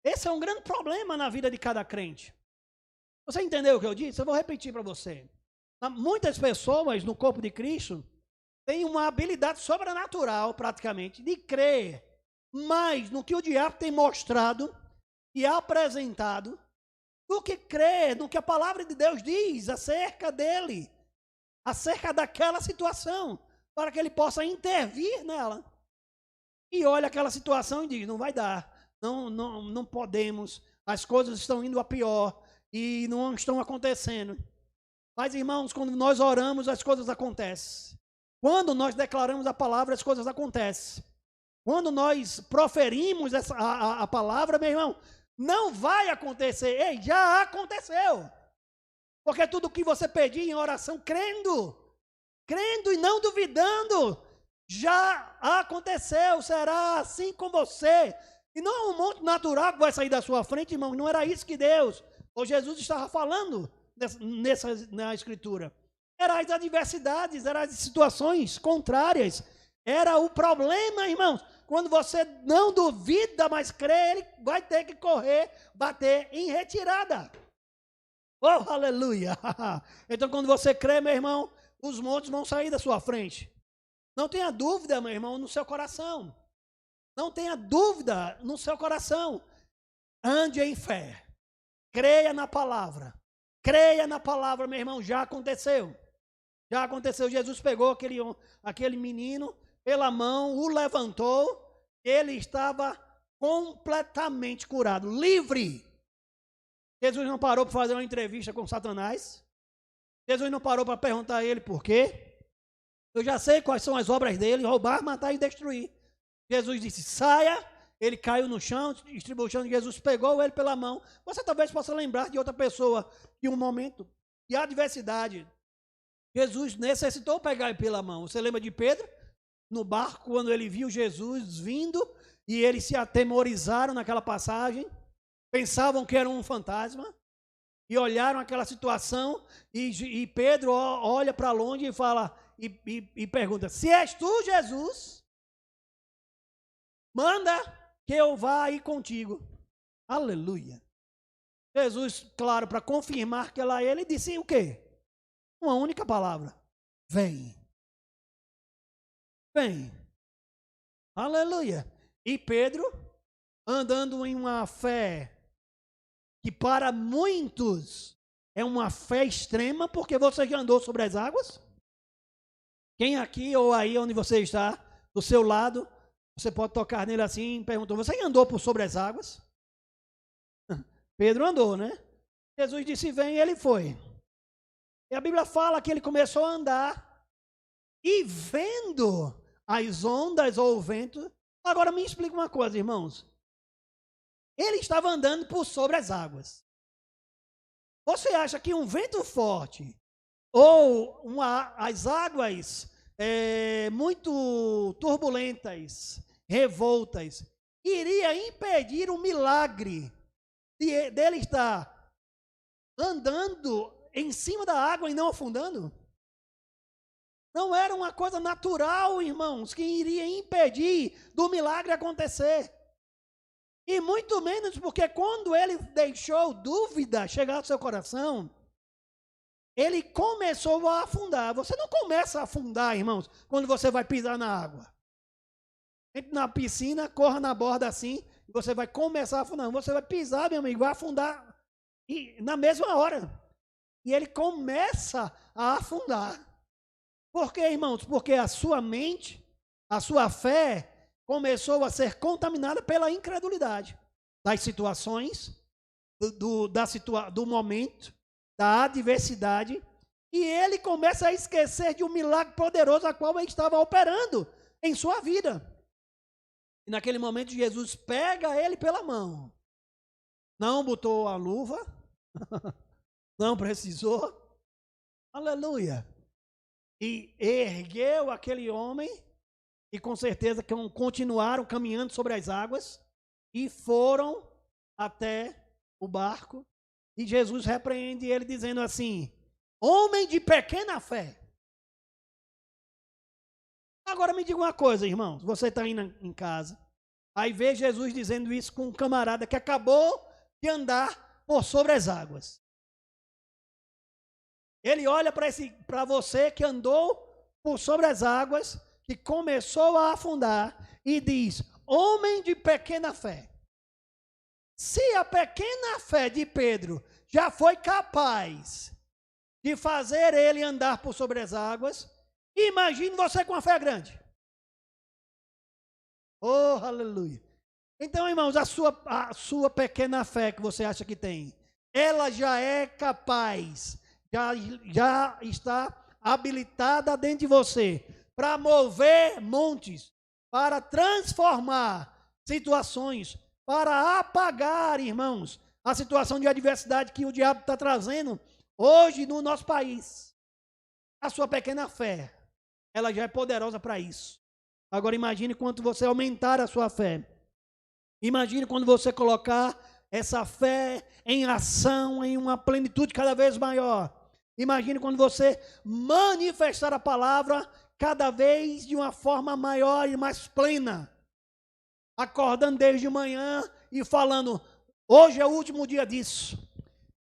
Esse é um grande problema na vida de cada crente. Você entendeu o que eu disse? Eu vou repetir para você. Muitas pessoas no corpo de Cristo têm uma habilidade sobrenatural, praticamente, de crer mais no que o diabo tem mostrado e apresentado, do que crer no que a palavra de Deus diz acerca dele, acerca daquela situação, para que ele possa intervir nela. E olha aquela situação e diz, não vai dar, não podemos, as coisas estão indo a pior e não estão acontecendo. Mas, irmãos, quando nós oramos, as coisas acontecem. Quando nós declaramos a palavra, as coisas acontecem. Quando nós proferimos a palavra, meu irmão, não vai acontecer. Ei, já aconteceu. Porque tudo que você pedir em oração, crendo e não duvidando, já aconteceu, será assim com você. E não é um monte natural que vai sair da sua frente, irmão. Não era isso que Deus ou Jesus estava falando na Escritura. Eram as adversidades, eram as situações contrárias. Era o problema, irmãos. Quando você não duvida, mas crê, ele vai ter que correr, bater em retirada. Oh, aleluia! Então, quando você crê, meu irmão, os montes vão sair da sua frente. Não tenha dúvida, meu irmão, no seu coração. Não tenha dúvida no seu coração. Ande em fé. Creia na palavra. Creia na palavra, meu irmão. Já aconteceu. Já aconteceu. Jesus pegou aquele menino pela mão, o levantou. Ele estava completamente curado. Livre. Jesus não parou para fazer uma entrevista com Satanás. Jesus não parou para perguntar a ele por quê. Eu já sei quais são as obras dele, roubar, matar e destruir. Jesus disse, saia. Ele caiu no chão, distribuiu o chão, Jesus pegou ele pela mão. Você talvez possa lembrar de outra pessoa que um momento de adversidade, Jesus necessitou pegar ele pela mão. Você lembra de Pedro? No barco, quando ele viu Jesus vindo, e eles se atemorizaram naquela passagem, pensavam que era um fantasma, e olharam aquela situação, e Pedro olha para longe e fala... E pergunta, se és tu, Jesus, manda que eu vá aí contigo. Aleluia. Jesus, claro, para confirmar que ela é ele, disse o quê? Uma única palavra. Vem. Vem. Aleluia. E Pedro, andando em uma fé que para muitos é uma fé extrema, porque você já andou sobre as águas? Quem aqui ou aí onde você está, do seu lado, você pode tocar nele assim e perguntou, você já andou por sobre as águas? Pedro andou, né? Jesus disse, vem, e ele foi. E a Bíblia fala que ele começou a andar e vendo as ondas ou o vento. Agora me explica uma coisa, irmãos. Ele estava andando por sobre as águas. Você acha que um vento forte ou as águas muito turbulentas, revoltas, iria impedir o milagre dele estar andando em cima da água e não afundando? Não era uma coisa natural, irmãos, que iria impedir do milagre acontecer. E muito menos porque quando ele deixou dúvida chegar ao seu coração, ele começou a afundar. Você não começa a afundar, irmãos, quando você vai pisar na água. Entre na piscina, corra na borda assim, e você vai começar a afundar. Você vai pisar, meu amigo, vai afundar na mesma hora. E ele começa a afundar. Por quê, irmãos? Porque a sua mente, a sua fé, começou a ser contaminada pela incredulidade das situações, do momento, da adversidade, e ele começa a esquecer de um milagre poderoso a qual ele estava operando em sua vida. E naquele momento Jesus pega ele pela mão, não botou a luva, não precisou, aleluia, e ergueu aquele homem, e com certeza continuaram caminhando sobre as águas, e foram até o barco, e Jesus repreende ele dizendo assim, homem de pequena fé. Agora me diga uma coisa, irmãos, você está indo em casa, aí vê Jesus dizendo isso com um camarada que acabou de andar por sobre as águas. Ele olha para você que andou por sobre as águas, que começou a afundar, e diz, homem de pequena fé. Se a pequena fé de Pedro já foi capaz de fazer ele andar por sobre as águas, imagine você com a fé grande. Oh, aleluia. Então, irmãos, a sua pequena fé que você acha que tem, ela já é capaz, já está habilitada dentro de você para mover montes, para transformar situações, para apagar, irmãos, a situação de adversidade que o diabo está trazendo hoje no nosso país. A sua pequena fé, ela já é poderosa para isso. Agora imagine quanto você aumentar a sua fé. Imagine quando você colocar essa fé em ação, em uma plenitude cada vez maior. Imagine quando você manifestar a palavra cada vez de uma forma maior e mais plena. Acordando desde manhã e falando, hoje é o último dia disso.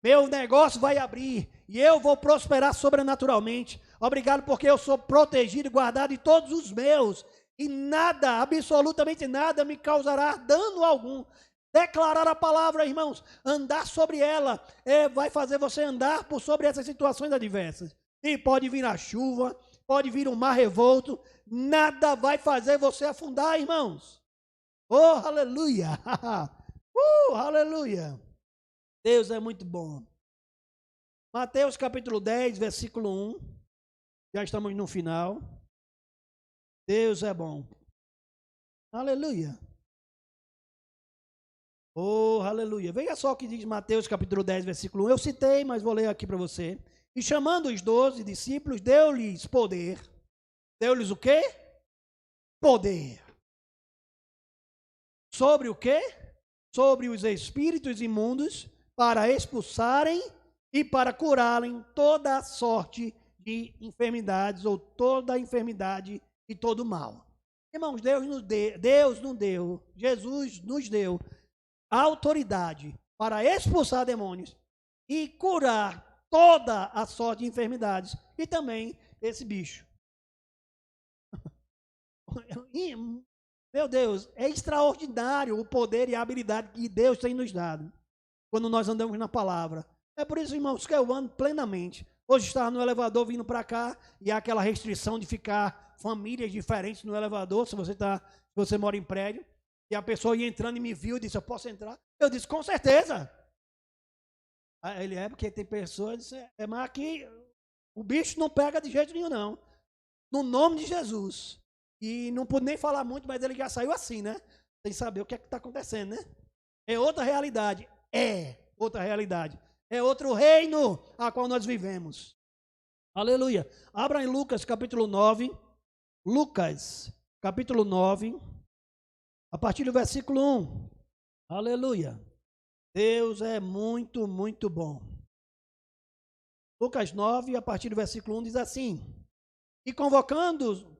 Meu negócio vai abrir e eu vou prosperar sobrenaturalmente. Obrigado porque eu sou protegido e guardado de todos os meus. E nada, absolutamente nada me causará dano algum. Declarar a palavra, irmãos, andar sobre ela, vai fazer você andar por sobre essas situações adversas. E pode vir a chuva, pode vir um mar revolto, nada vai fazer você afundar, irmãos. Oh, aleluia! Aleluia! Deus é muito bom. Mateus capítulo 10, versículo 1. Já estamos no final. Deus é bom. Aleluia. Oh, aleluia. Veja só o que diz Mateus capítulo 10, versículo 1. Eu citei, mas vou ler aqui para você. E chamando os 12 discípulos, deu-lhes poder. Deu-lhes o quê? Poder. Sobre o quê? Sobre os espíritos imundos, para expulsarem e para curarem toda sorte de enfermidades, ou toda a enfermidade e todo mal. Irmãos, Deus nos deu, Jesus nos deu a autoridade para expulsar demônios e curar toda a sorte de enfermidades e também esse bicho. Meu Deus, é extraordinário o poder e a habilidade que Deus tem nos dado quando nós andamos na palavra. É por isso, irmãos, que eu ando plenamente. Hoje estava no elevador vindo para cá e há aquela restrição de ficar famílias diferentes no elevador, se você mora em prédio. E a pessoa ia entrando e me viu e disse, eu posso entrar? Eu disse, com certeza. Aí ele porque tem pessoas, mas aqui o bicho não pega de jeito nenhum, não. No nome de Jesus. E não pude nem falar muito, mas ele já saiu assim, né? Sem saber o que é que está acontecendo, né? É outra realidade. É outra realidade. É outro reino a qual nós vivemos. Aleluia. Abra em Lucas capítulo 9. Lucas capítulo 9. A partir do versículo 1. Aleluia. Deus é muito, muito bom. Lucas 9, a partir do versículo 1, diz assim: E convocando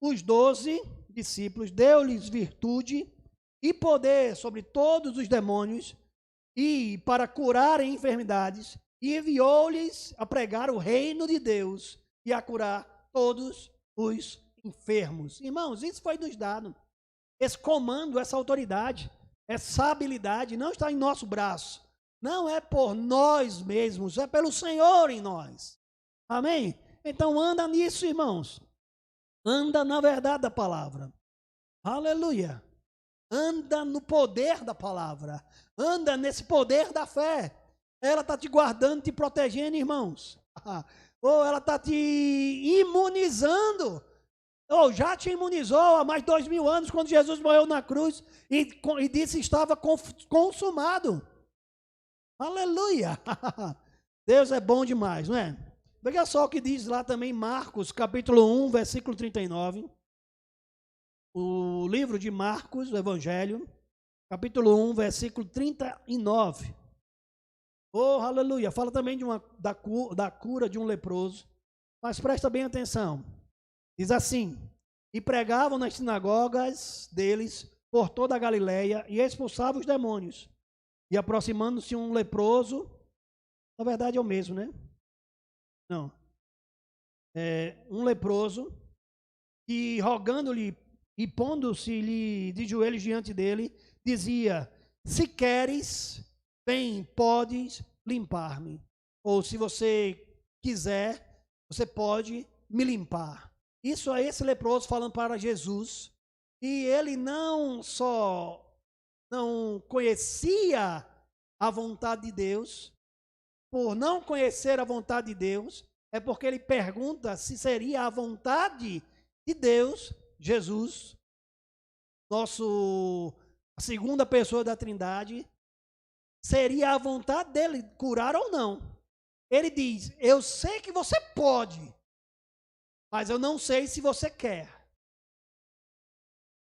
os 12 discípulos, deu-lhes virtude e poder sobre todos os demônios e para curarem enfermidades, e enviou-lhes a pregar o reino de Deus e a curar todos os enfermos. Irmãos, isso foi nos dado. Esse comando, essa autoridade, essa habilidade não está em nosso braço. Não é por nós mesmos, é pelo Senhor em nós. Amém? Então anda nisso, irmãos. Anda na verdade da palavra. Aleluia. Anda no poder da palavra. Anda nesse poder da fé. Ela está te guardando, te protegendo, irmãos. Ou ela está te imunizando. Ou já te imunizou há mais de 2000 anos, quando Jesus morreu na cruz e disse que estava consumado. Aleluia. Deus é bom demais, não é? Veja só o que diz lá também Marcos, capítulo 1, versículo 39. O livro de Marcos, o Evangelho, capítulo 1, versículo 39. Oh, aleluia. Fala também da cura de um leproso. Mas presta bem atenção. Diz assim: E pregavam nas sinagogas deles por toda a Galileia e expulsavam os demônios. E aproximando-se um leproso, na verdade é o mesmo, né? Não. Um leproso, e rogando-lhe e pondo-se-lhe de joelhos diante dele, dizia: Se queres, bem, podes limpar-me. Ou se você quiser, você pode me limpar. Isso é esse leproso falando para Jesus. E ele não só não conhecia a vontade de Deus, por não conhecer a vontade de Deus, é porque ele pergunta se seria a vontade de Deus, Jesus, a segunda pessoa da Trindade, seria a vontade dele curar ou não. Ele diz: eu sei que você pode, mas eu não sei se você quer.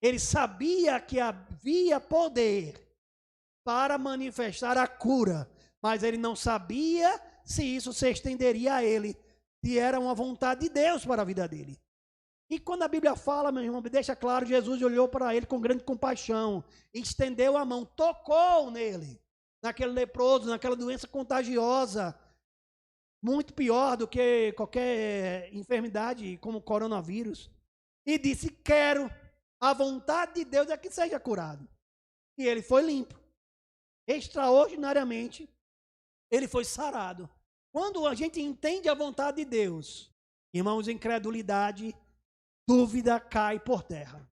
Ele sabia que havia poder para manifestar a cura, mas ele não sabia se isso se estenderia a ele, se era uma vontade de Deus para a vida dele. E quando a Bíblia fala, meu irmão, deixa claro, Jesus olhou para ele com grande compaixão, estendeu a mão, tocou nele, naquele leproso, naquela doença contagiosa, muito pior do que qualquer enfermidade como o coronavírus, e disse: quero, a vontade de Deus é que seja curado. E ele foi limpo. Extraordinariamente, ele foi sarado. Quando a gente entende a vontade de Deus, irmãos, incredulidade, dúvida cai por terra.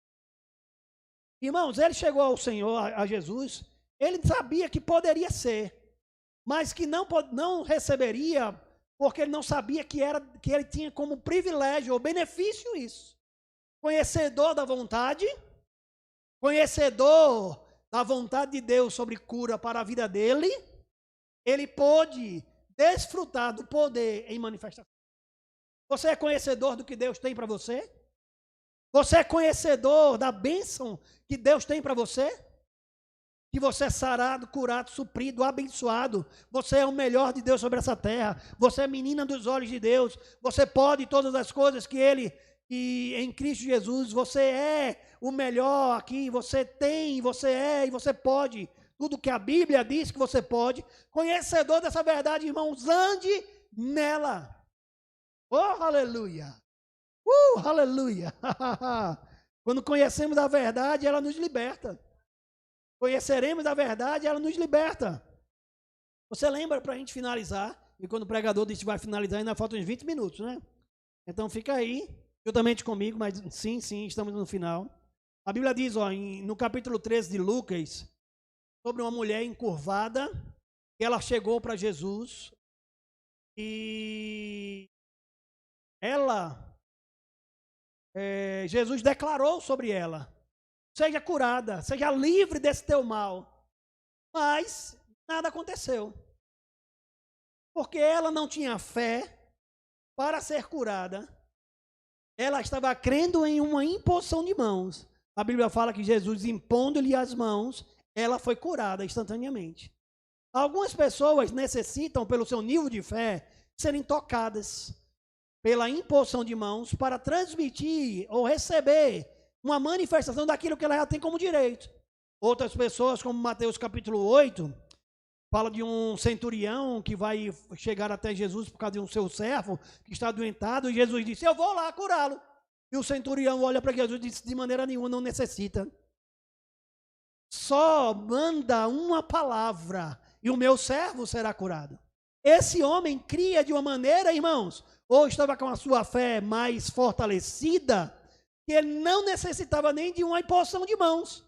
Irmãos, ele chegou ao Senhor, a Jesus, ele sabia que poderia ser, mas que não receberia, porque ele não sabia que ele tinha como privilégio ou benefício isso. Conhecedor da vontade, conhecedor da vontade de Deus sobre cura para a vida dele, ele pôde desfrutar do poder em manifestação. Você é conhecedor do que Deus tem para você? Você é conhecedor da bênção que Deus tem para você? Que você é sarado, curado, suprido, abençoado. Você é o melhor de Deus sobre essa terra. Você é menina dos olhos de Deus. Você pode todas as coisas que em Cristo Jesus, você é o melhor aqui. Você tem, você é e você pode. Tudo que a Bíblia diz que você pode. Conhecedor dessa verdade, irmãos, ande nela. Oh, aleluia. Aleluia. Quando conhecemos a verdade, ela nos liberta. Conheceremos a verdade, ela nos liberta. Você lembra para a gente finalizar? E quando o pregador disse que vai finalizar, ainda faltam uns 20 minutos, né? Então fica aí, juntamente comigo, mas sim, estamos no final. A Bíblia diz, ó, no capítulo 13 de Lucas, sobre uma mulher encurvada, que ela chegou para Jesus e Jesus declarou sobre ela: seja curada, seja livre desse teu mal. Mas nada aconteceu, porque ela não tinha fé para ser curada. Ela estava crendo em uma imposição de mãos. A Bíblia fala que Jesus, impondo-lhe as mãos, ela foi curada instantaneamente. Algumas pessoas necessitam, pelo seu nível de fé, serem tocadas pela imposição de mãos para transmitir ou receber uma manifestação daquilo que ela já tem como direito. Outras pessoas, como Mateus capítulo 8, fala de um centurião que vai chegar até Jesus por causa de um seu servo que está adoentado, e Jesus disse: eu vou lá curá-lo. E o centurião olha para Jesus e diz: de maneira nenhuma, não necessita. Só manda uma palavra e o meu servo será curado. Esse homem cria de uma maneira, irmãos, ou estava com a sua fé mais fortalecida, que ele não necessitava nem de uma imposição de mãos.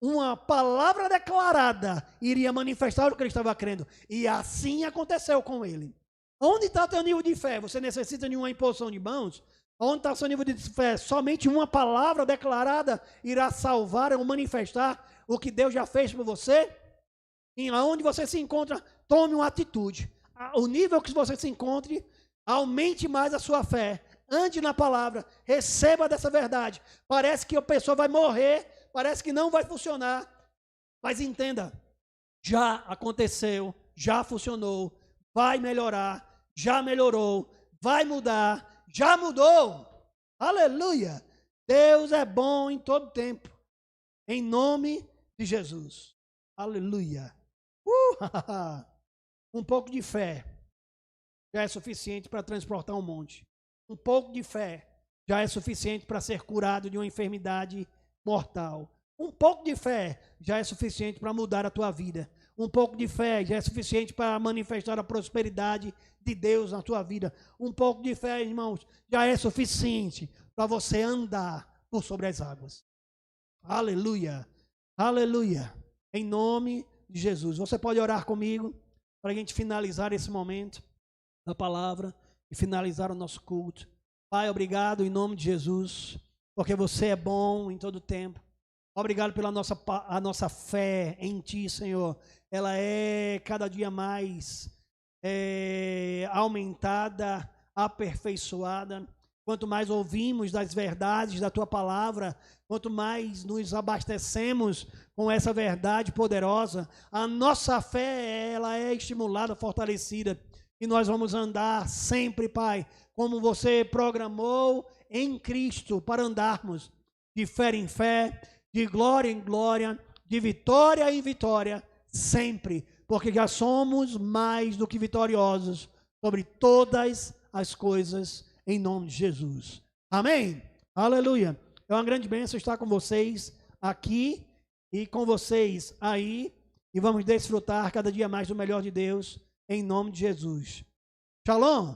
Uma palavra declarada iria manifestar o que ele estava crendo. E assim aconteceu com ele. Onde está o teu nível de fé? Você necessita de uma imposição de mãos? Onde está o seu nível de fé? Somente uma palavra declarada irá salvar ou manifestar o que Deus já fez por você? E aonde você se encontra, tome uma atitude. O nível que você se encontre, aumente mais a sua fé. Ande na palavra, receba dessa verdade. Parece que a pessoa vai morrer, parece que não vai funcionar. Mas entenda, já aconteceu, já funcionou, vai melhorar, já melhorou, vai mudar, já mudou. Aleluia! Deus é bom em todo tempo. Em nome de Jesus. Aleluia! Um pouco de fé já é suficiente para transportar um monte. Um pouco de fé já é suficiente para ser curado de uma enfermidade mortal. Um pouco de fé já é suficiente para mudar a tua vida. Um pouco de fé já é suficiente para manifestar a prosperidade de Deus na tua vida. Um pouco de fé, irmãos, já é suficiente para você andar por sobre as águas. Aleluia, aleluia. Em nome de Jesus. Você pode orar comigo para a gente finalizar esse momento da palavra e finalizar o nosso culto. Pai, obrigado em nome de Jesus, porque você é bom em todo tempo. Obrigado pela a nossa fé em Ti, Senhor. Ela é cada dia mais aumentada, aperfeiçoada. Quanto mais ouvimos das verdades da Tua palavra, quanto mais nos abastecemos com essa verdade poderosa, a nossa fé ela é estimulada, fortalecida. E nós vamos andar sempre, Pai, como você programou em Cristo, para andarmos de fé em fé, de glória em glória, de vitória em vitória, sempre, porque já somos mais do que vitoriosos sobre todas as coisas, em nome de Jesus. Amém? Aleluia. É uma grande bênção estar com vocês aqui e com vocês aí, e vamos desfrutar cada dia mais do melhor de Deus, em nome de Jesus. Shalom.